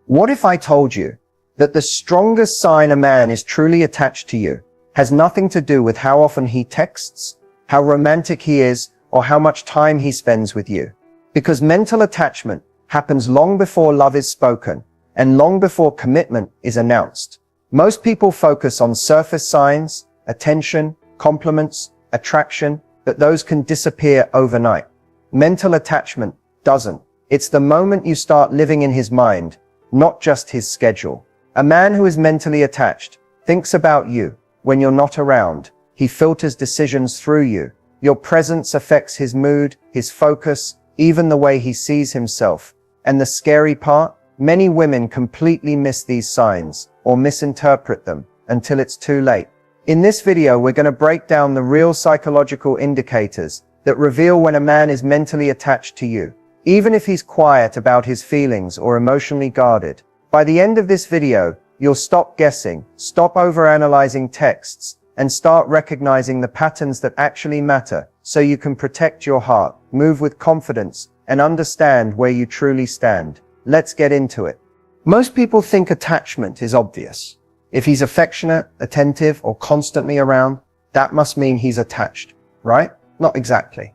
What if I told you that the strongest sign a man is truly attached to you has nothing to do with how often he texts, how romantic he is, or how much time he spends with you? Because mental attachment happens long before love is spoken and long before commitment is announced. Most people focus on surface signs, attention, compliments, attraction, but those can disappear overnight. Mental attachment doesn't. It's the moment you start living in his mind, not just his schedule. A man who is mentally attached thinks about you when you're not around. He filters decisions through you. Your presence affects his mood, his focus, even the way he sees himself. And the scary part? Many women completely miss these signs or misinterpret them until it's too late. In this video, we're going to break down the real psychological indicators that reveal when a man is mentally attached to you, even if he's quiet about his feelings or emotionally guarded. By the end of this video, you'll stop guessing, stop overanalyzing texts, and start recognizing the patterns that actually matter so you can protect your heart, move with confidence, and understand where you truly stand. Let's get into it. Most people think attachment is obvious. If he's affectionate, attentive, or constantly around, that must mean he's attached, right? Not exactly.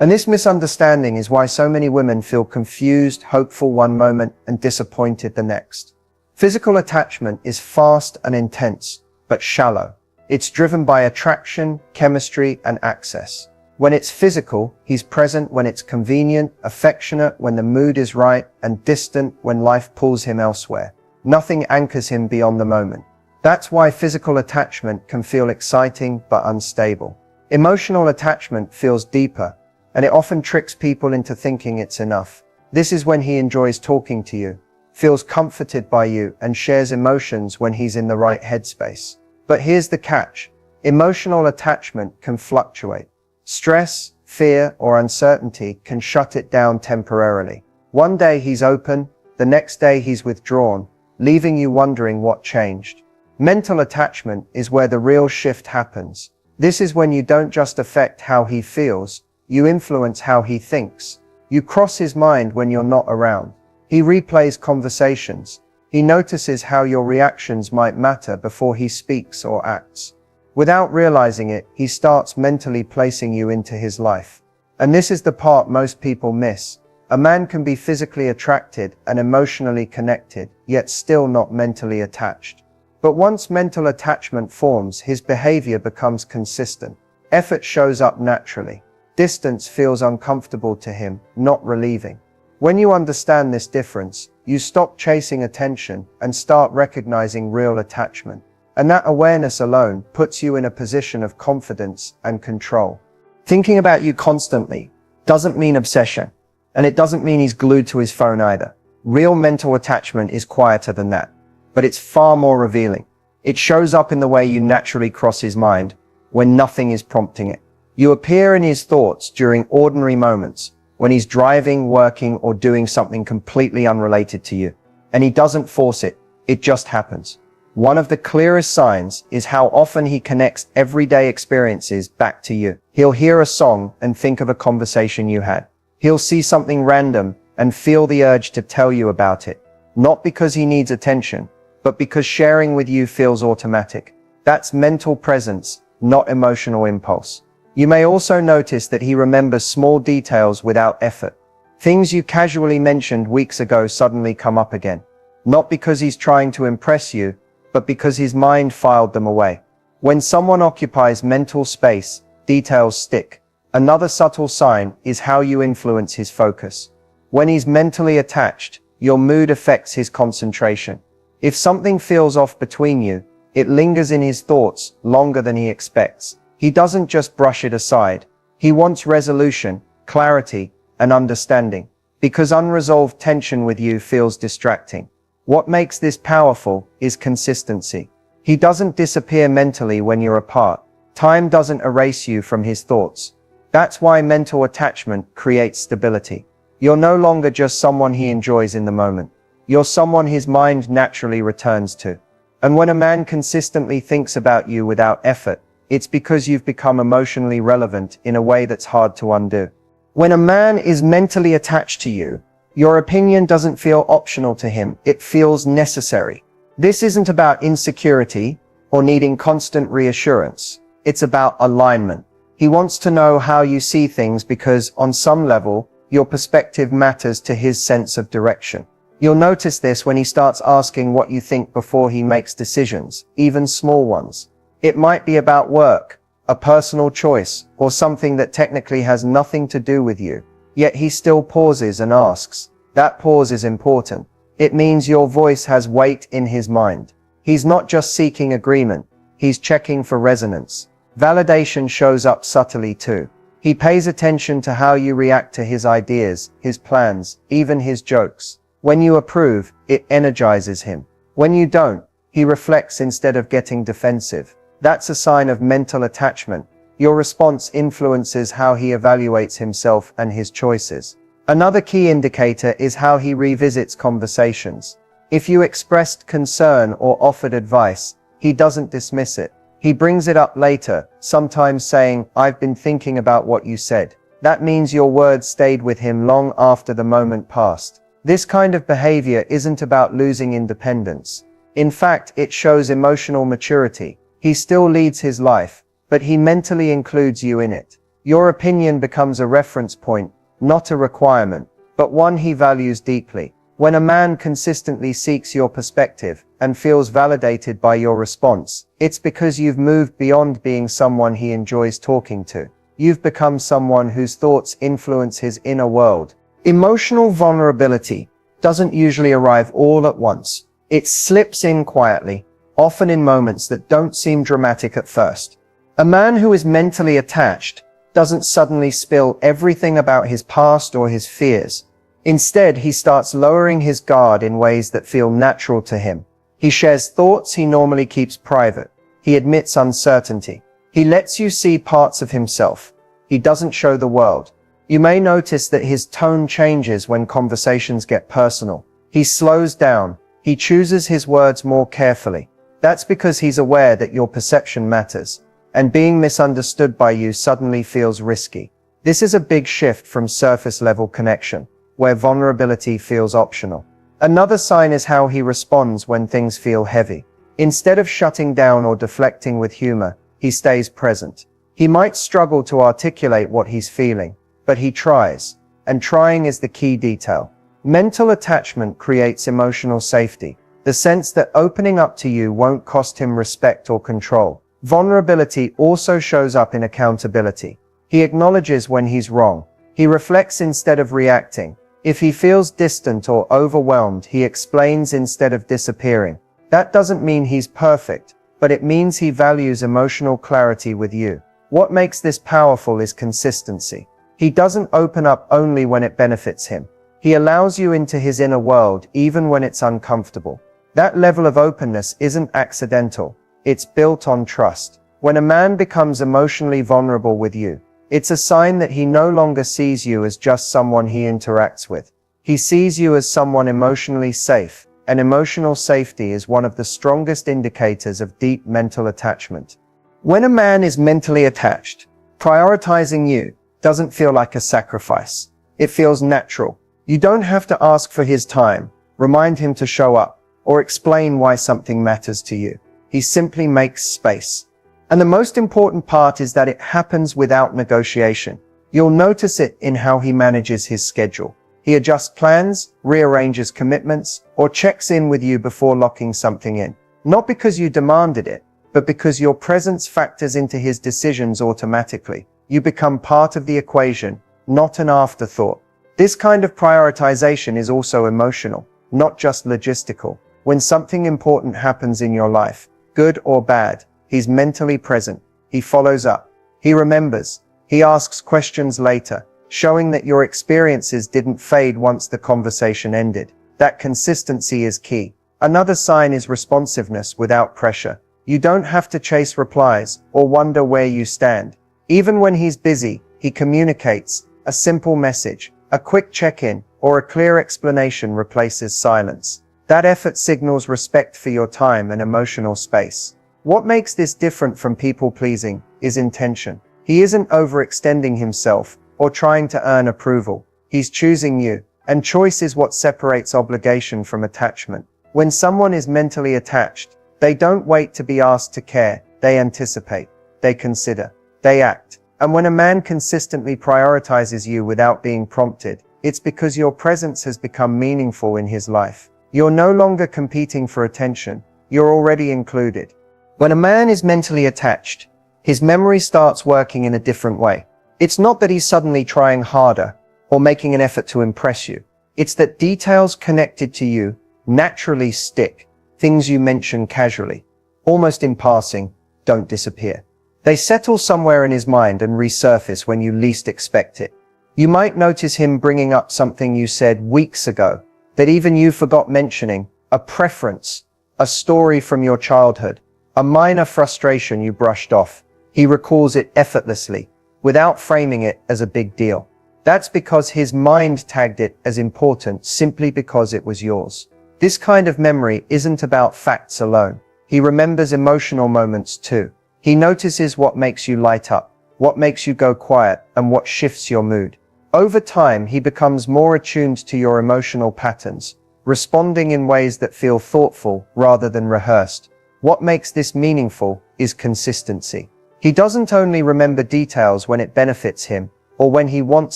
And this misunderstanding is why so many women feel confused, hopeful one moment, and disappointed the next. Physical attachment is fast and intense, but shallow. It's driven by attraction, chemistry, and access. When it's physical, he's present when it's convenient, affectionate when the mood is right, and distant when life pulls him elsewhere. Nothing anchors him beyond the moment. That's why physical attachment can feel exciting but unstable. Emotional attachment feels deeper, and it often tricks people into thinking it's enough. This is when he enjoys talking to you, feels comforted by you, and shares emotions when he's in the right headspace. But here's the catch. Emotional attachment can fluctuate. Stress, fear, or uncertainty can shut it down temporarily. One day he's open, the next day he's withdrawn, leaving you wondering what changed. Mental attachment is where the real shift happens. This is when you don't just affect how he feels, you influence how he thinks. You cross his mind when you're not around. He replays conversations. He notices how your reactions might matter before he speaks or acts. Without realizing it, he starts mentally placing you into his life. And this is the part most people miss. A man can be physically attracted and emotionally connected, yet still not mentally attached. But once mental attachment forms, his behavior becomes consistent. Effort shows up naturally. Distance feels uncomfortable to him, not relieving. When you understand this difference, you stop chasing attention and start recognizing real attachment. And that awareness alone puts you in a position of confidence and control. Thinking about you constantly doesn't mean obsession, and it doesn't mean he's glued to his phone either. Real mental attachment is quieter than that, but it's far more revealing. It shows up in the way you naturally cross his mind when nothing is prompting it. You appear in his thoughts during ordinary moments, when he's driving, working, or doing something completely unrelated to you. And he doesn't force it, it just happens. One of the clearest signs is how often he connects everyday experiences back to you. He'll hear a song and think of a conversation you had. He'll see something random and feel the urge to tell you about it. Not because he needs attention, but because sharing with you feels automatic. That's mental presence, not emotional impulse. You may also notice that he remembers small details without effort. Things you casually mentioned weeks ago suddenly come up again. Not because he's trying to impress you, but because his mind filed them away. When someone occupies mental space, details stick. Another subtle sign is how you influence his focus. When he's mentally attached, your mood affects his concentration. If something feels off between you, it lingers in his thoughts longer than he expects. He doesn't just brush it aside. He wants resolution, clarity, and understanding, because unresolved tension with you feels distracting. What makes this powerful is consistency. He doesn't disappear mentally when you're apart. Time doesn't erase you from his thoughts. That's why mental attachment creates stability. You're no longer just someone he enjoys in the moment. You're someone his mind naturally returns to. And when a man consistently thinks about you without effort, it's because you've become emotionally relevant in a way that's hard to undo. When a man is mentally attached to you, Your opinion doesn't feel optional to him, it feels necessary. This isn't about insecurity or needing constant reassurance. It's about alignment. He wants to know how you see things because, on some level, your perspective matters to his sense of direction. You'll notice this when he starts asking what you think before he makes decisions, even small ones. It might be about work, a personal choice, or something that technically has nothing to do with you. Yet he still pauses and asks. That pause is important. It means your voice has weight in his mind. He's not just seeking agreement, he's checking for resonance. Validation shows up subtly too. He pays attention to how you react to his ideas, his plans, even his jokes. When you approve, it energizes him. When you don't, he reflects instead of getting defensive. That's a sign of mental attachment. Your response influences how he evaluates himself and his choices. Another key indicator is how he revisits conversations. If you expressed concern or offered advice, he doesn't dismiss it. He brings it up later, sometimes saying, "I've been thinking about what you said." That means your words stayed with him long after the moment passed. This kind of behavior isn't about losing independence. In fact, it shows emotional maturity. He still leads his life, but he mentally includes you in it. Your opinion becomes a reference point, not a requirement, but one he values deeply. When a man consistently seeks your perspective and feels validated by your response, it's because you've moved beyond being someone he enjoys talking to. You've become someone whose thoughts influence his inner world. Emotional vulnerability doesn't usually arrive all at once. It slips in quietly, often in moments that don't seem dramatic at first. A man who is mentally attached doesn't suddenly spill everything about his past or his fears. Instead, he starts lowering his guard in ways that feel natural to him. He shares thoughts he normally keeps private. He admits uncertainty. He lets you see parts of himself he doesn't show the world. You may notice that his tone changes when conversations get personal. He slows down. He chooses his words more carefully. That's because he's aware that your perception matters, and being misunderstood by you suddenly feels risky. This is a big shift from surface-level connection, where vulnerability feels optional. Another sign is how he responds when things feel heavy. Instead of shutting down or deflecting with humor, he stays present. He might struggle to articulate what he's feeling, but he tries, and trying is the key detail. Mental attachment creates emotional safety, the sense that opening up to you won't cost him respect or control. Vulnerability also shows up in accountability. He acknowledges when he's wrong. He reflects instead of reacting. If he feels distant or overwhelmed, he explains instead of disappearing. That doesn't mean he's perfect, but it means he values emotional clarity with you. What makes this powerful is consistency. He doesn't open up only when it benefits him. He allows you into his inner world even when it's uncomfortable. That level of openness isn't accidental. It's built on trust. When a man becomes emotionally vulnerable with you, it's a sign that he no longer sees you as just someone he interacts with. He sees you as someone emotionally safe, and emotional safety is one of the strongest indicators of deep mental attachment. When a man is mentally attached, prioritizing you doesn't feel like a sacrifice. It feels natural. You don't have to ask for his time, remind him to show up, or explain why something matters to you. He simply makes space. And the most important part is that it happens without negotiation. You'll notice it in how he manages his schedule. He adjusts plans, rearranges commitments, or checks in with you before locking something in. Not because you demanded it, but because your presence factors into his decisions automatically. You become part of the equation, not an afterthought. This kind of prioritization is also emotional, not just logistical. When something important happens in your life, good or bad, he's mentally present. He follows up. He remembers. He asks questions later, showing that your experiences didn't fade once the conversation ended. That consistency is key. Another sign is responsiveness without pressure. You don't have to chase replies or wonder where you stand. Even when he's busy, he communicates. A simple message, a quick check-in, or a clear explanation replaces silence. That effort signals respect for your time and emotional space. What makes this different from people-pleasing is intention. He isn't overextending himself or trying to earn approval. He's choosing you, And choice is what separates obligation from attachment. When someone is mentally attached, they don't wait to be asked to care. They anticipate, they consider, they act. And when a man consistently prioritizes you without being prompted, it's because your presence has become meaningful in his life. You're no longer competing for attention. You're already included. When a man is mentally attached, his memory starts working in a different way. It's not that he's suddenly trying harder or making an effort to impress you. It's that details connected to you naturally stick. Things you mention casually, almost in passing, don't disappear. They settle somewhere in his mind and resurface when you least expect it. You might notice him bringing up something you said weeks ago that even you forgot mentioning, a preference, a story from your childhood, a minor frustration you brushed off. He recalls it effortlessly, without framing it as a big deal. That's because his mind tagged it as important simply because it was yours. This kind of memory isn't about facts alone. He remembers emotional moments too. He notices what makes you light up, what makes you go quiet, and what shifts your mood. Over time, he becomes more attuned to your emotional patterns, responding in ways that feel thoughtful rather than rehearsed. What makes this meaningful is consistency. He doesn't only remember details when it benefits him or when he wants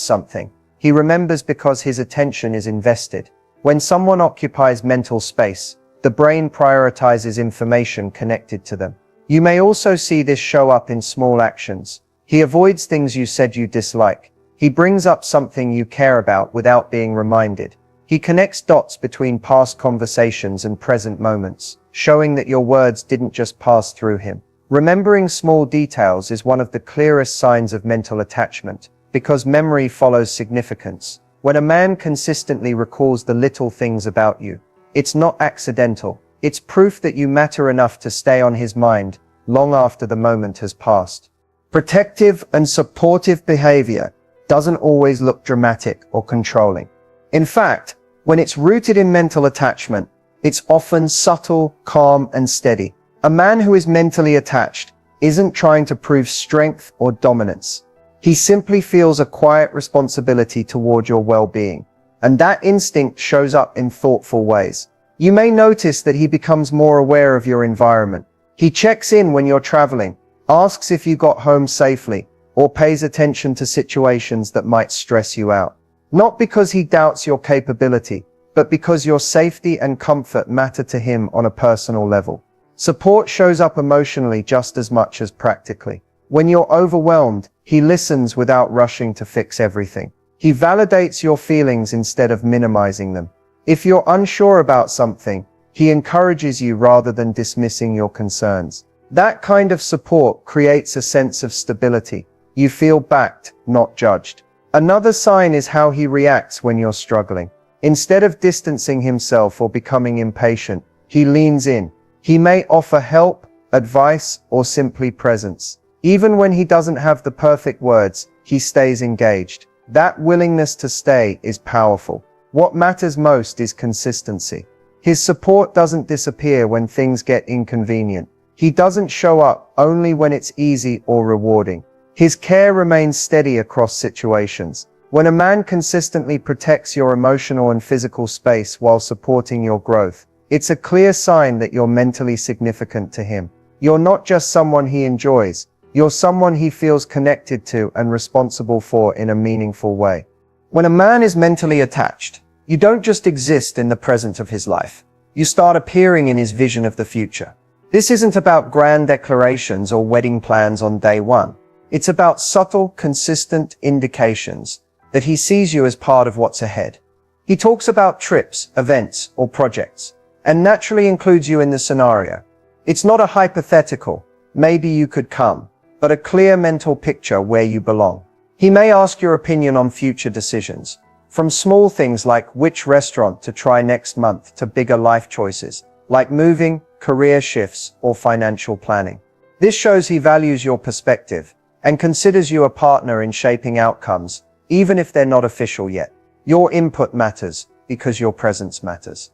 something. He remembers because his attention is invested. When someone occupies mental space, the brain prioritizes information connected to them. You may also see this show up in small actions. He avoids things you said you dislike. He brings up something you care about without being reminded. He connects dots between past conversations and present moments, showing that your words didn't just pass through him. Remembering small details is one of the clearest signs of mental attachment, because memory follows significance. When a man consistently recalls the little things about you, it's not accidental. It's proof that you matter enough to stay on his mind long after the moment has passed. Protective and supportive behavior doesn't always look dramatic or controlling. In fact, when it's rooted in mental attachment, it's often subtle, calm, and steady. A man who is mentally attached isn't trying to prove strength or dominance. He simply feels a quiet responsibility toward your well-being, and that instinct shows up in thoughtful ways. You may notice that he becomes more aware of your environment. He checks in when you're traveling, asks if you got home safely, or pays attention to situations that might stress you out. Not because he doubts your capability, but because your safety and comfort matter to him on a personal level. Support shows up emotionally just as much as practically. When you're overwhelmed, he listens without rushing to fix everything. He validates your feelings instead of minimizing them. If you're unsure about something, he encourages you rather than dismissing your concerns. That kind of support creates a sense of stability. You feel backed, not judged. Another sign is how he reacts when you're struggling. Instead of distancing himself or becoming impatient, he leans in. He may offer help, advice, or simply presence. Even when he doesn't have the perfect words, he stays engaged. That willingness to stay is powerful. What matters most is consistency. His support doesn't disappear when things get inconvenient. He doesn't show up only when it's easy or rewarding. His care remains steady across situations. When a man consistently protects your emotional and physical space while supporting your growth, it's a clear sign that you're mentally significant to him. You're not just someone he enjoys, you're someone he feels connected to and responsible for in a meaningful way. When a man is mentally attached, you don't just exist in the present of his life. You start appearing in his vision of the future. This isn't about grand declarations or wedding plans on day one. It's about subtle, consistent indications that he sees you as part of what's ahead. He talks about trips, events, or projects, and naturally includes you in the scenario. It's not a hypothetical, maybe you could come, but a clear mental picture where you belong. He may ask your opinion on future decisions, from small things like which restaurant to try next month to bigger life choices, like moving, career shifts, or financial planning. This shows he values your perspective and considers you a partner in shaping outcomes, even if they're not official yet. Your input matters because your presence matters.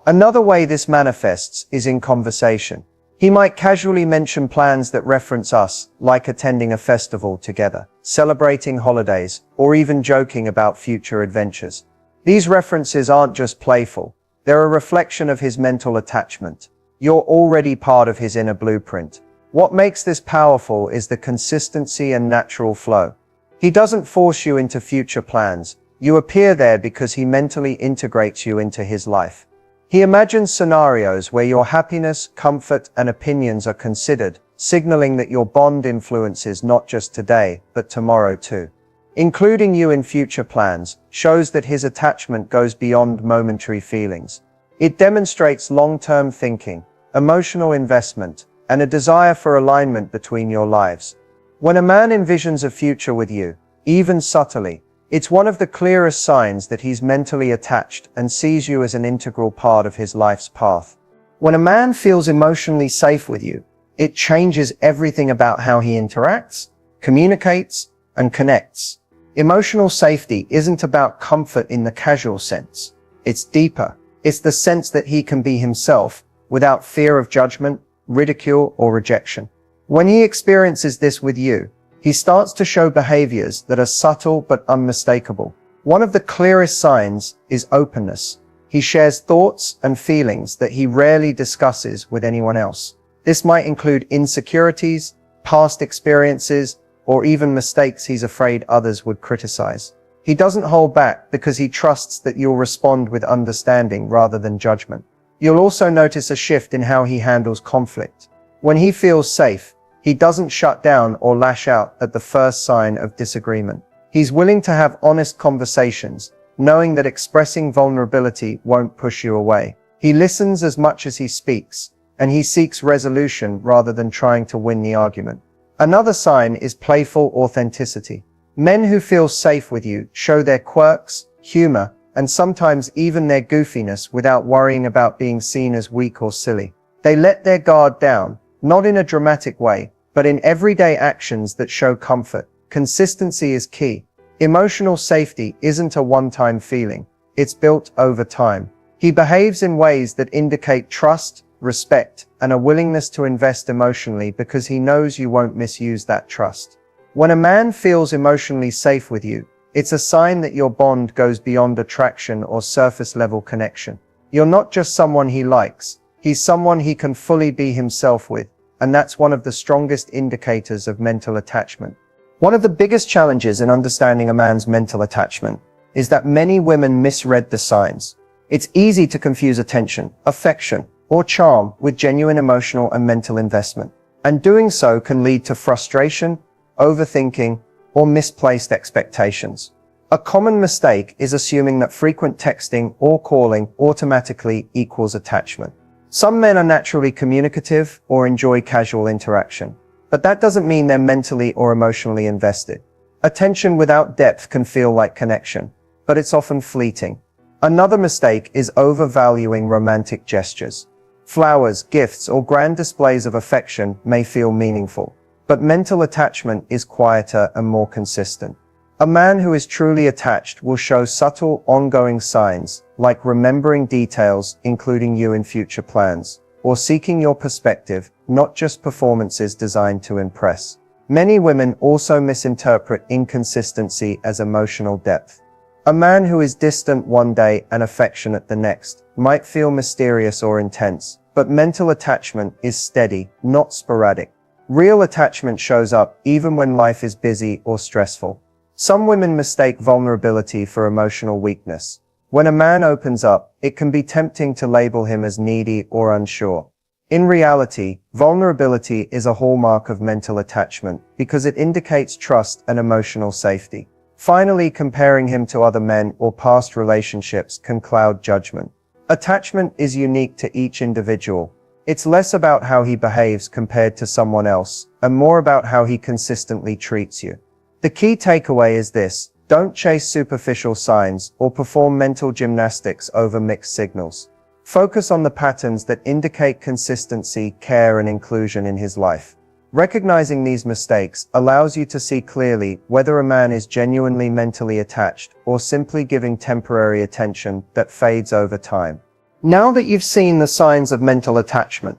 Another way this manifests is in conversation. He might casually mention plans that reference us, like attending a festival together, celebrating holidays, or even joking about future adventures. These references aren't just playful. They're a reflection of his mental attachment. You're already part of his inner blueprint. What makes this powerful is the consistency and natural flow. He doesn't force you into future plans. You appear there because he mentally integrates you into his life. He imagines scenarios where your happiness, comfort, and opinions are considered, signaling that your bond influences not just today, but tomorrow too. Including you in future plans shows that his attachment goes beyond momentary feelings. It demonstrates long-term thinking, emotional investment, and a desire for alignment between your lives. When a man envisions a future with you, even subtly, it's one of the clearest signs that he's mentally attached and sees you as an integral part of his life's path. When a man feels emotionally safe with you, it changes everything about how he interacts, communicates, and connects. Emotional safety isn't about comfort in the casual sense. It's deeper. It's the sense that he can be himself without fear of judgment, ridicule, or rejection. When he experiences this with you, he starts to show behaviors that are subtle but unmistakable. One of the clearest signs is openness. He shares thoughts and feelings that he rarely discusses with anyone else. This might include insecurities, past experiences, or even mistakes he's afraid others would criticize. He doesn't hold back because he trusts that you'll respond with understanding rather than judgment. You'll also notice a shift in how he handles conflict. When he feels safe, he doesn't shut down or lash out at the first sign of disagreement. He's willing to have honest conversations, knowing that expressing vulnerability won't push you away. He listens as much as he speaks, and he seeks resolution rather than trying to win the argument. Another sign is playful authenticity. Men who feel safe with you show their quirks, humor, and sometimes even their goofiness without worrying about being seen as weak or silly. They let their guard down, not in a dramatic way, but in everyday actions that show comfort. Consistency is key. Emotional safety isn't a one-time feeling. It's built over time. He behaves in ways that indicate trust, respect, and a willingness to invest emotionally because he knows you won't misuse that trust. When a man feels emotionally safe with you, it's a sign that your bond goes beyond attraction or surface-level connection. You're not just someone he likes, he's someone he can fully be himself with, and that's one of the strongest indicators of mental attachment. One of the biggest challenges in understanding a man's mental attachment is that many women misread the signs. It's easy to confuse attention, affection, or charm with genuine emotional and mental investment, and doing so can lead to frustration, overthinking, or misplaced expectations. A common mistake is assuming that frequent texting or calling automatically equals attachment. Some men are naturally communicative or enjoy casual interaction, but that doesn't mean they're mentally or emotionally invested. Attention without depth can feel like connection, but it's often fleeting. Another mistake is overvaluing romantic gestures. Flowers, gifts, or grand displays of affection may feel meaningful, but mental attachment is quieter and more consistent. A man who is truly attached will show subtle, ongoing signs, like remembering details, including you in future plans, or seeking your perspective, not just performances designed to impress. Many women also misinterpret inconsistency as emotional depth. A man who is distant one day and affectionate the next might feel mysterious or intense, but mental attachment is steady, not sporadic. Real attachment shows up even when life is busy or stressful. Some women mistake vulnerability for emotional weakness. When a man opens up, it can be tempting to label him as needy or unsure. In reality, vulnerability is a hallmark of mental attachment because it indicates trust and emotional safety. Finally, comparing him to other men or past relationships can cloud judgment. Attachment is unique to each individual. It's less about how he behaves compared to someone else, and more about how he consistently treats you. The key takeaway is this: don't chase superficial signs or perform mental gymnastics over mixed signals. Focus on the patterns that indicate consistency, care, and inclusion in his life. Recognizing these mistakes allows you to see clearly whether a man is genuinely mentally attached or simply giving temporary attention that fades over time. Now that you've seen the signs of mental attachment,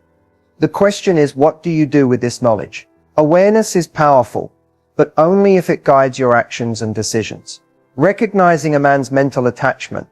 the question is, what do you do with this knowledge? Awareness is powerful, but only if it guides your actions and decisions. Recognizing a man's mental attachment